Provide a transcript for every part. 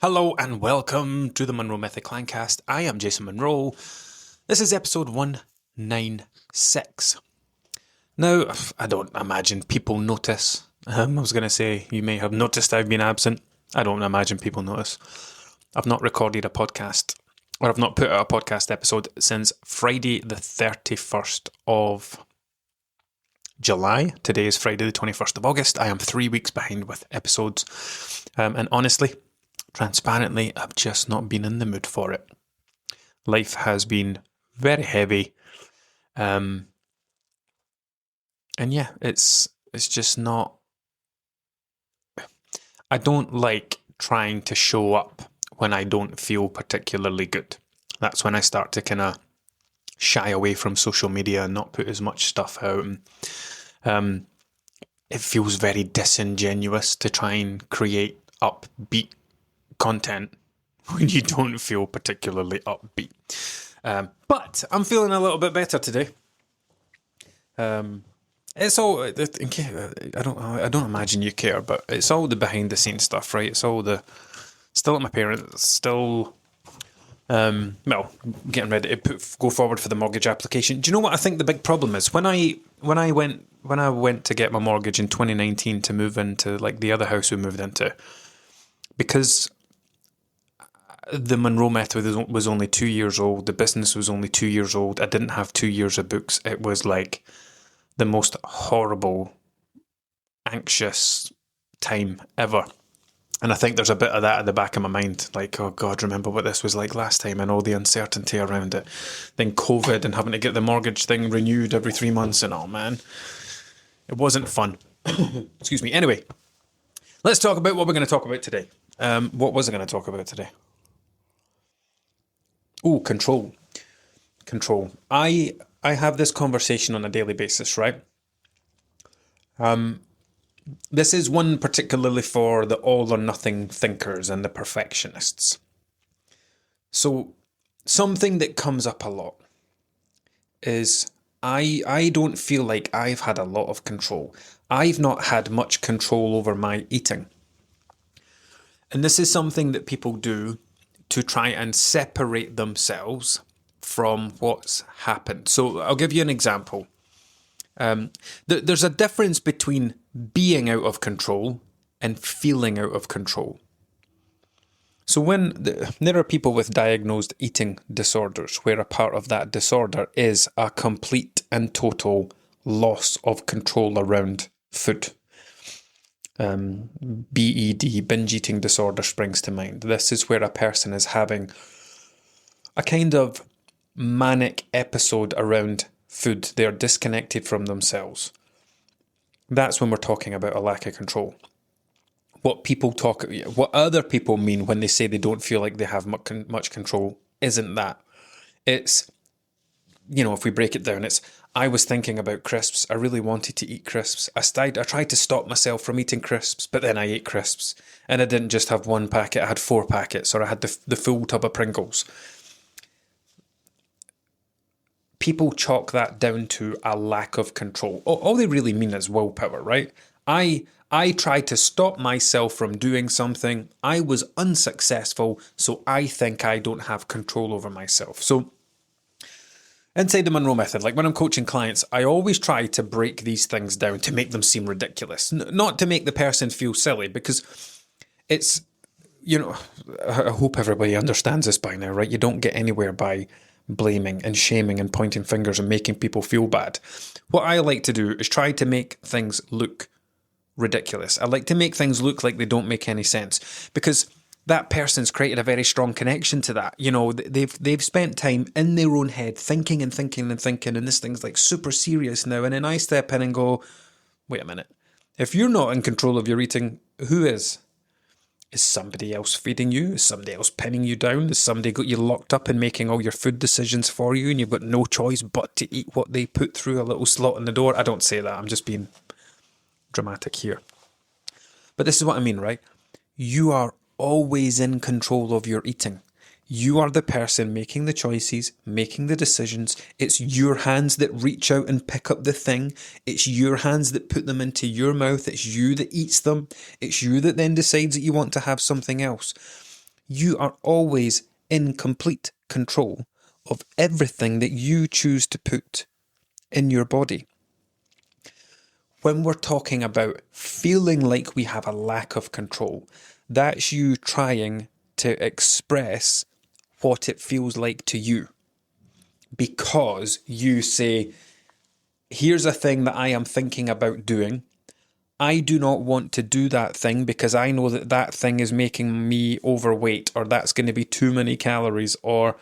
Hello and welcome to the Monroe Method Clancast. I am Jason Monroe. This is episode 196. Now, I don't imagine people notice. I was going to say, you may have noticed I've been absent. I don't imagine people notice. I've not recorded a podcast, or I've not put out a podcast episode since Friday the 31st of July. Today is Friday the 21st of August. I am 3 weeks behind with episodes. And honestly, transparently, I've just not been in the mood for it. Life has been very heavy. And yeah, it's just not... I don't like trying to show up when I don't feel particularly good. That's when I start to kind of shy away from social media and not put as much stuff out. It feels very disingenuous to try and create upbeat content when you don't feel particularly upbeat. But I'm feeling a little bit better today. It's all, I don't imagine you care, but it's all the behind the scenes stuff, right? It's all still at my parents, still, getting ready to go forward for the mortgage application. Do you know what I think the big problem is? When I went to get my mortgage in 2019 to move into like the other house we moved into, because the Monroe Method was only 2 years old, the business was only 2 years old, I didn't have 2 years of books. It was like the most horrible, anxious time ever. And I think there's a bit of that at the back of my mind, like, oh God, remember what this was like last time and all the uncertainty around it. Then COVID and having to get the mortgage thing renewed every 3 months and oh man, it wasn't fun. Excuse me. Anyway, let's talk about what we're going to talk about today. What was I going to talk about today? Oh, control. Control. I have this conversation on a daily basis, right? This is one particularly for the all or nothing thinkers and the perfectionists. So something that comes up a lot is I don't feel like I've had a lot of control. I've not had much control over my eating. And this is something that people do to try and separate themselves from what's happened. So I'll give you an example. There's a difference between being out of control and feeling out of control. So when there are people with diagnosed eating disorders, where a part of that disorder is a complete and total loss of control around food. BED, binge eating disorder, springs to mind. This is where a person is having a kind of manic episode around food. They are disconnected from themselves. That's when we're talking about a lack of control. What other people mean when they say they don't feel like they have much control isn't that. It's, if we break it down, it's, I was thinking about crisps. I really wanted to eat crisps. I tried to stop myself from eating crisps, but then I ate crisps. And I didn't just have one packet, I had 4 packets, or I had the full tub of Pringles. People chalk that down to a lack of control. All they really mean is willpower, right? I tried to stop myself from doing something. I was unsuccessful, so I think I don't have control over myself. So inside the Monroe Method, like when I'm coaching clients, I always try to break these things down to make them seem ridiculous. Not to make the person feel silly, because it's, I hope everybody understands this by now, right? You don't get anywhere by blaming and shaming and pointing fingers and making people feel bad. What I like to do is try to make things look ridiculous. I like to make things look like they don't make any sense, because that person's created a very strong connection to that. They've spent time in their own head thinking and thinking and thinking, and this thing's like super serious now. And then I step in and go, wait a minute. If you're not in control of your eating, who is? Is somebody else feeding you? Is somebody else pinning you down? Has somebody got you locked up and making all your food decisions for you, and you've got no choice but to eat what they put through a little slot in the door? I don't say that. I'm just being dramatic here. But this is what I mean, right? You are always in control of your eating. You are the person making the choices, making the decisions. It's your hands that reach out and pick up the thing. It's your hands that put them into your mouth. It's you that eats them. It's you that then decides that you want to have something else. You are always in complete control of everything that you choose to put in your body. When we're talking about feeling like we have a lack of control, that's you trying to express what it feels like to you. Because you say, here's a thing that I am thinking about doing. I do not want to do that thing because I know that that thing is making me overweight, or that's going to be too many calories, or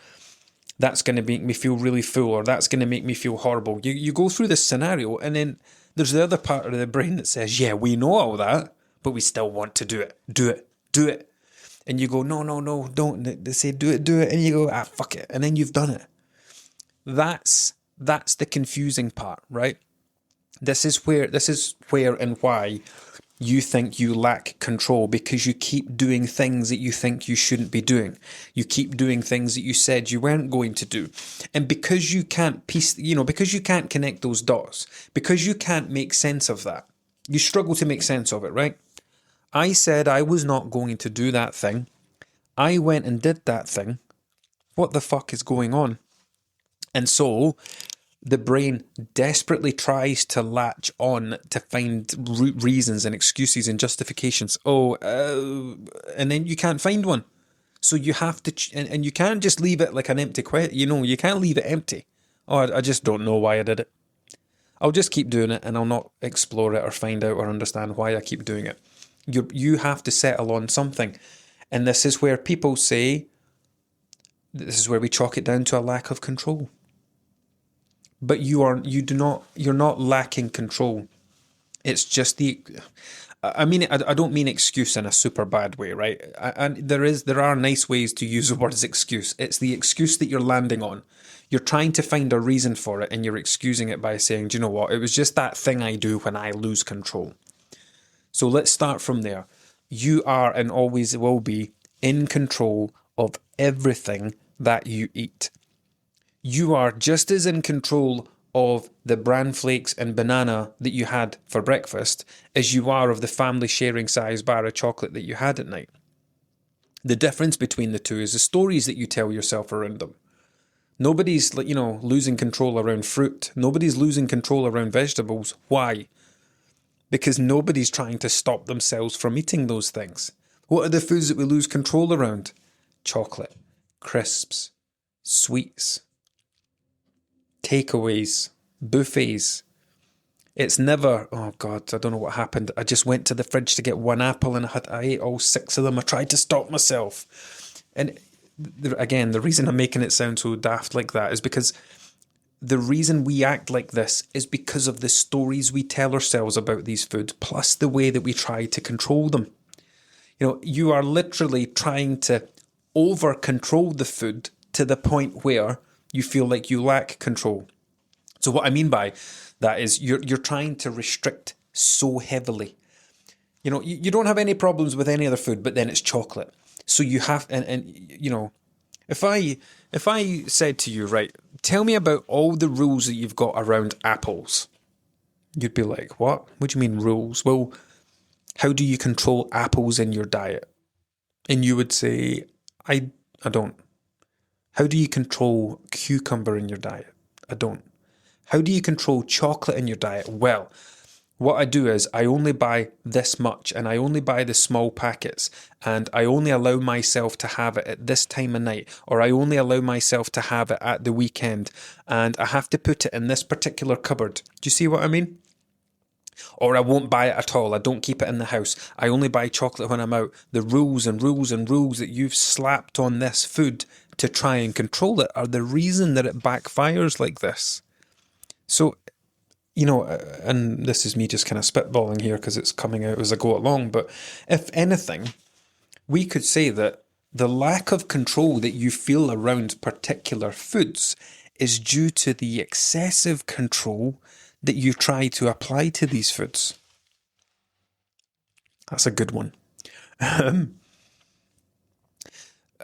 that's going to make me feel really full, or that's going to make me feel horrible. You go through this scenario, and then there's the other part of the brain that says, yeah, we know all that, but we still want to do it. Do it. Do it. And you go, no, don't. They say, do it. And you go, fuck it. And then you've done it. That's the confusing part, right? This is where and why you think you lack control, because you keep doing things that you think you shouldn't be doing. You keep doing things that you said you weren't going to do. And because you can't because you can't connect those dots, because you can't make sense of that, you struggle to make sense of it, right? I said I was not going to do that thing. I went and did that thing. What the fuck is going on? And so the brain desperately tries to latch on to find reasons and excuses and justifications. And then you can't find one. So you have to, and you can't just leave it like an empty question. You can't leave it empty. I just don't know why I did it. I'll just keep doing it, and I'll not explore it or find out or understand why I keep doing it. You have to settle on something. And this is where people say, this is where we chalk it down to a lack of control. But you're not lacking control. It's just I don't mean excuse in a super bad way, right? And there are nice ways to use the word as excuse. It's the excuse that you're landing on. You're trying to find a reason for it, and you're excusing it by saying, do you know what? It was just that thing I do when I lose control. So let's start from there. You are and always will be in control of everything that you eat. You are just as in control of the bran flakes and banana that you had for breakfast as you are of the family sharing size bar of chocolate that you had at night. The difference between the two is the stories that you tell yourself around them. Nobody's losing control around fruit. Nobody's losing control around vegetables. Why? Because nobody's trying to stop themselves from eating those things. What are the foods that we lose control around? Chocolate, crisps, sweets, takeaways, buffets. It's never, oh God, I don't know what happened. I just went to the fridge to get one apple and I ate all 6 of them. I tried to stop myself. And again, the reason I'm making it sound so daft like that is because the reason we act like this is because of the stories we tell ourselves about these foods, plus the way that we try to control them. You are literally trying to over control the food to the point where you feel like you lack control. So what I mean by that is you're trying to restrict so heavily. You don't have any problems with any other food, but then it's chocolate. So you have, if I said to you, right, tell me about all the rules that you've got around apples, you'd be like, what? What do you mean rules? Well, how do you control apples in your diet? And you would say, I don't. How do you control cucumber in your diet? I don't. How do you control chocolate in your diet? Well, what I do is I only buy this much, and I only buy the small packets, and I only allow myself to have it at this time of night, or I only allow myself to have it at the weekend, and I have to put it in this particular cupboard. Do you see what I mean? Or I won't buy it at all. I don't keep it in the house. I only buy chocolate when I'm out. The rules and rules and rules that you've slapped on this food to try and control it are the reason that it backfires like this. So, and this is me just kind of spitballing here because it's coming out as I go along, but if anything, we could say that the lack of control that you feel around particular foods is due to the excessive control that you try to apply to these foods. That's a good one.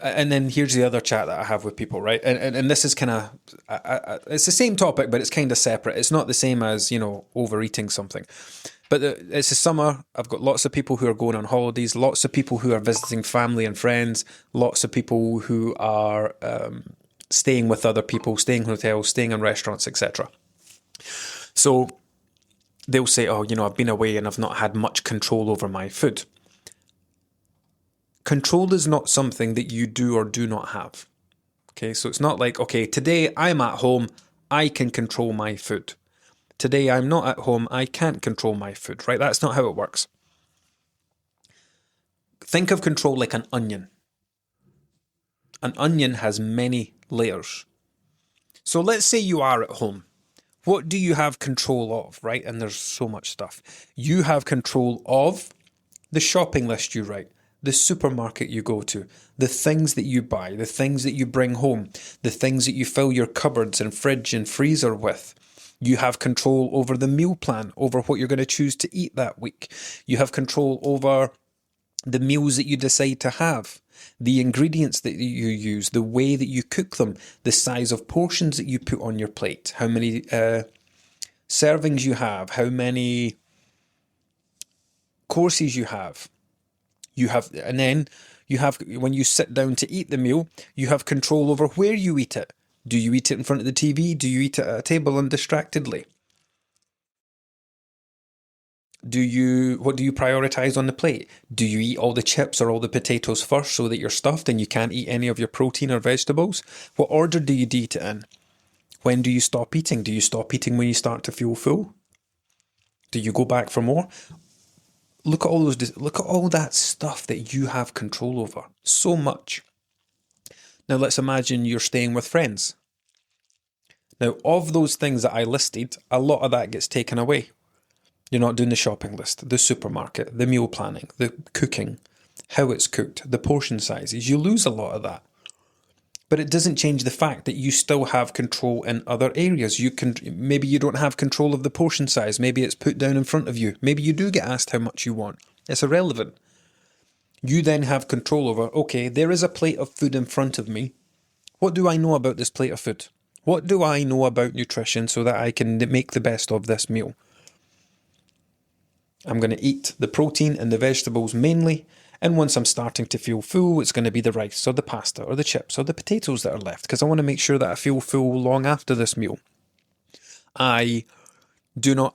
And then here's the other chat that I have with people, right? And this is kind of, it's the same topic, but it's kind of separate. It's not the same as, overeating something. But it's the summer. I've got lots of people who are going on holidays, lots of people who are visiting family and friends, lots of people who are staying with other people, staying in hotels, staying in restaurants, etc. So they'll say, oh, I've been away and I've not had much control over my food. Control is not something that you do or do not have. Okay, so it's not like, okay, today I'm at home, I can control my food. Today I'm not at home, I can't control my food, right? That's not how it works. Think of control like an onion. An onion has many layers. So let's say you are at home. What do you have control of, right? And there's so much stuff. You have control of the shopping list you write, the supermarket you go to, the things that you buy, the things that you bring home, the things that you fill your cupboards and fridge and freezer with. You have control over the meal plan, over what you're going to choose to eat that week. You have control over the meals that you decide to have, the ingredients that you use, the way that you cook them, the size of portions that you put on your plate, how many servings you have, how many courses you have. And then you have, when you sit down to eat the meal, you have control over where you eat it. Do you eat it in front of the TV? Do you eat it at a table undistractedly? What do you prioritize on the plate? Do you eat all the chips or all the potatoes first so that you're stuffed and you can't eat any of your protein or vegetables? What order do you eat it in? When do you stop eating? Do you stop eating when you start to feel full? Do you go back for more? Look at all that stuff that you have control over. So much. Now let's imagine you're staying with friends. Now, of those things that I listed, a lot of that gets taken away. You're not doing the shopping list, the supermarket, the meal planning, the cooking, how it's cooked, the portion sizes. You lose a lot of that. But it doesn't change the fact that you still have control in other areas. Maybe you don't have control of the portion size. Maybe it's put down in front of you. Maybe you do get asked how much you want. It's irrelevant. You then have control over, okay, there is a plate of food in front of me. What do I know about this plate of food? What do I know about nutrition so that I can make the best of this meal? I'm going to eat the protein and the vegetables mainly, and once I'm starting to feel full, it's going to be the rice or the pasta or the chips or the potatoes that are left, because I want to make sure that I feel full long after this meal. I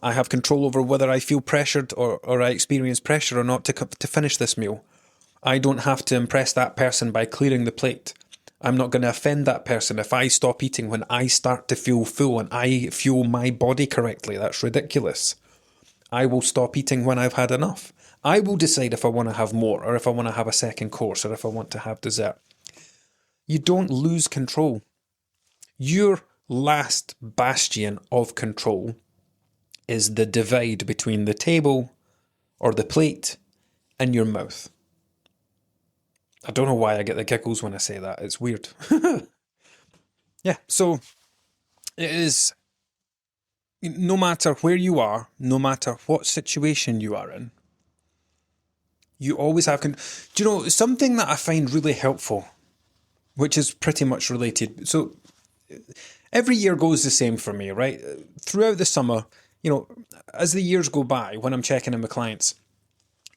have control over whether I feel pressured or I experience pressure or not to finish this meal. I don't have to impress that person by clearing the plate. I'm not going to offend that person if I stop eating when I start to feel full and I fuel my body correctly. That's ridiculous. I will stop eating when I've had enough. I will decide if I want to have more, or if I want to have a second course, or if I want to have dessert. You don't lose control. Your last bastion of control is the divide between the table or the plate and your mouth. I don't know why I get the giggles when I say that. It's weird. Yeah, so it is, no matter where you are, no matter what situation you are in, you always have do you know, something that I find really helpful, which is pretty much related. So every year goes the same for me, right? Throughout the summer, as the years go by, when I'm checking in with clients,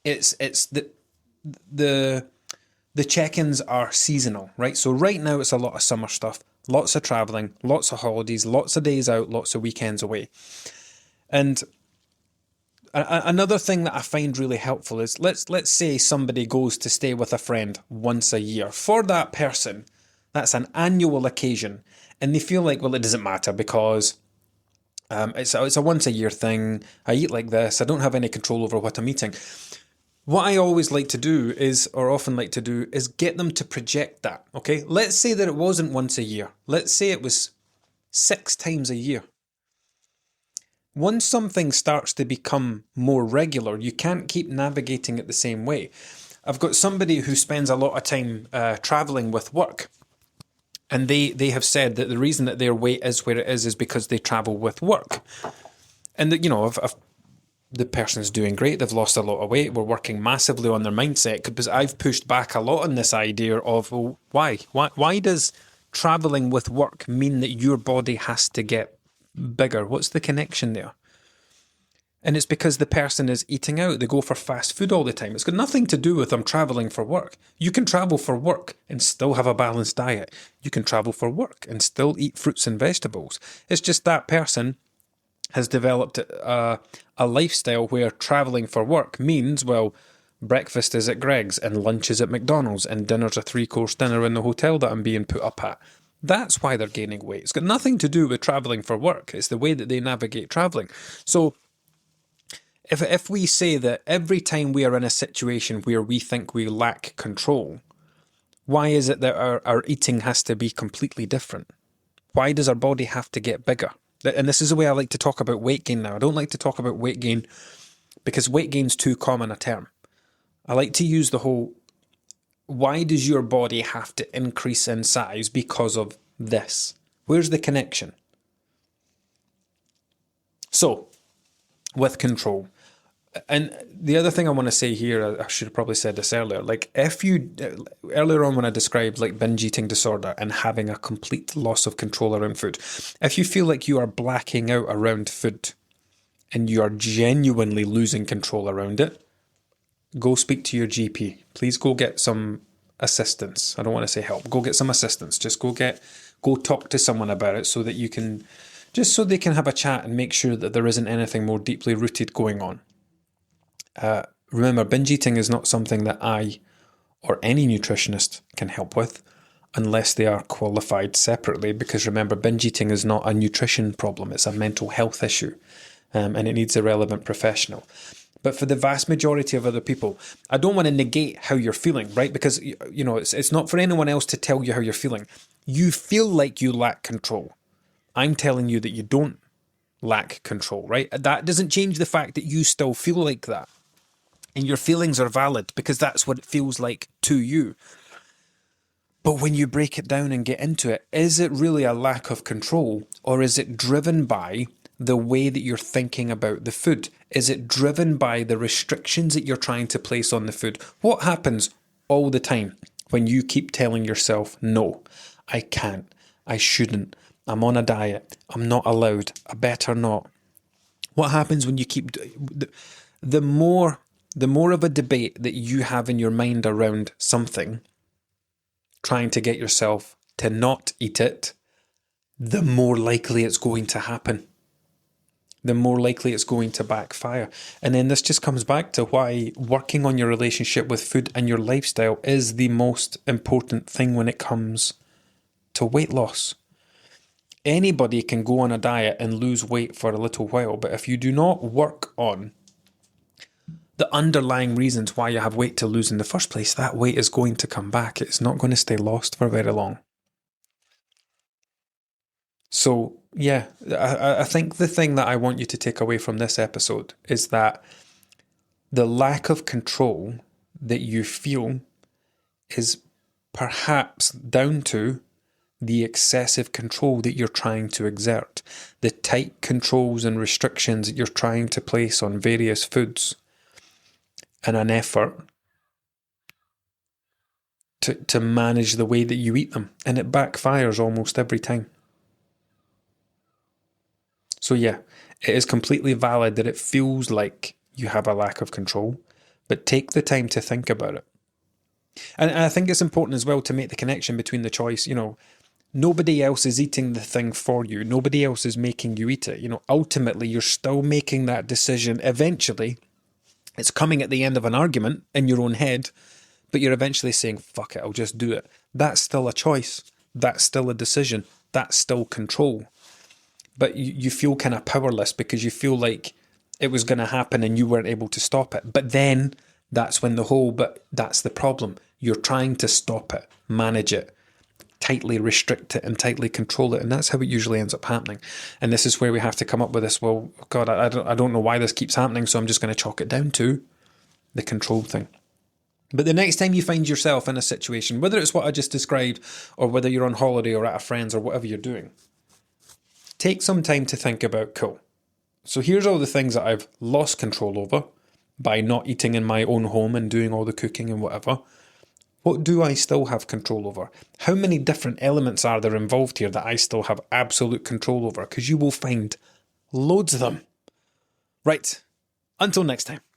it's the check-ins are seasonal, right? So right now it's a lot of summer stuff, lots of traveling, lots of holidays, lots of days out, lots of weekends away. And another thing that I find really helpful is let's say somebody goes to stay with a friend once a year. For that person, that's an annual occasion, and they feel like, well, it doesn't matter because it's a once a year thing. I eat like this. I don't have any control over what I'm eating. What I always like to do often like to do, is get them to project that, okay? Let's say that it wasn't once a year. Let's say it was 6 times a year. Once something starts to become more regular, you can't keep navigating it the same way. I've got somebody who spends a lot of time traveling with work, and they have said that the reason that their weight is where it is because they travel with work. And that, the person's doing great, they've lost a lot of weight, we're working massively on their mindset, because I've pushed back a lot on this idea of, well, why does traveling with work mean that your body has to get bigger? What's the connection there? And it's because the person is eating out. They go for fast food all the time. It's got nothing to do with them traveling for work. You can travel for work and still have a balanced diet. You can travel for work and still eat fruits and vegetables. It's just that person has developed a lifestyle where traveling for work means, well, breakfast is at Greg's and lunch is at McDonald's and dinner's a 3-course dinner in the hotel that I'm being put up at. That's why they're gaining weight. It's got nothing to do with traveling for work. It's the way that they navigate traveling. So if we say that every time we are in a situation where we think we lack control, why is it that our eating has to be completely different? Why does our body have to get bigger? And this is the way I like to talk about weight gain now. I don't like to talk about weight gain because weight gain's too common a term. I like to use the whole, why does your body have to increase in size because of this? Where's the connection? So, with control. And the other thing I want to say here, I should have probably said this earlier, like earlier on when I described like binge eating disorder and having a complete loss of control around food, if you feel like you are blacking out around food and you are genuinely losing control around it, go speak to your GP. Please go get some assistance. I don't want to say help. Go get some assistance. Just go talk to someone about it so that you can, just so they can have a chat and make sure that there isn't anything more deeply rooted going on. Remember, binge eating is not something that I or any nutritionist can help with unless they are qualified separately, because remember, binge eating is not a nutrition problem, it's a mental health issue, and it needs a relevant professional. But for the vast majority of other people, I don't want to negate how you're feeling, right? Because, you know, it's not for anyone else to tell you how you're feeling. You feel like you lack control. I'm telling you that you don't lack control, right? That doesn't change the fact that you still feel like that. And your feelings are valid because that's what it feels like to you. But when you break it down and get into it, is it really a lack of control, or is it driven by the way that you're thinking about the food? Is it driven by the restrictions that you're trying to place on the food? What happens all the time when you keep telling yourself, no, I can't, I shouldn't, I'm on a diet, I'm not allowed, I better not? What happens when you keep... The more of a debate that you have in your mind around something, trying to get yourself to not eat it, the more likely it's going to happen. The more likely it's going to backfire. And then this just comes back to why working on your relationship with food and your lifestyle is the most important thing when it comes to weight loss. Anybody can go on a diet and lose weight for a little while, but if you do not work on the underlying reasons why you have weight to lose in the first place, that weight is going to come back. It's not going to stay lost for very long. So, yeah, I think the thing that I want you to take away from this episode is that the lack of control that you feel is perhaps down to the excessive control that you're trying to exert, the tight controls and restrictions that you're trying to place on various foods, and an effort to manage the way that you eat them. And it backfires almost every time. So yeah, it is completely valid that it feels like you have a lack of control, but take the time to think about it. And I think it's important as well to make the connection between the choice, you know, nobody else is eating the thing for you. Nobody else is making you eat it. You know, ultimately, you're still making that decision. Eventually, it's coming at the end of an argument in your own head, but you're eventually saying, fuck it, I'll just do it. That's still a choice. That's still a decision. That's still control. But you feel kind of powerless because you feel like it was going to happen and you weren't able to stop it. But then that's when but that's the problem. You're trying to stop it, manage it, tightly restrict it and tightly control it. And that's how it usually ends up happening. And this is where we have to come up with this, well, God, I don't know why this keeps happening, so I'm just going to chalk it down to the control thing. But the next time you find yourself in a situation, whether it's what I just described or whether you're on holiday or at a friend's or whatever you're doing, take some time to think about, cool, so here's all the things that I've lost control over by not eating in my own home and doing all the cooking and whatever. What do I still have control over? How many different elements are there involved here that I still have absolute control over? Because you will find loads of them. Right, Until next time.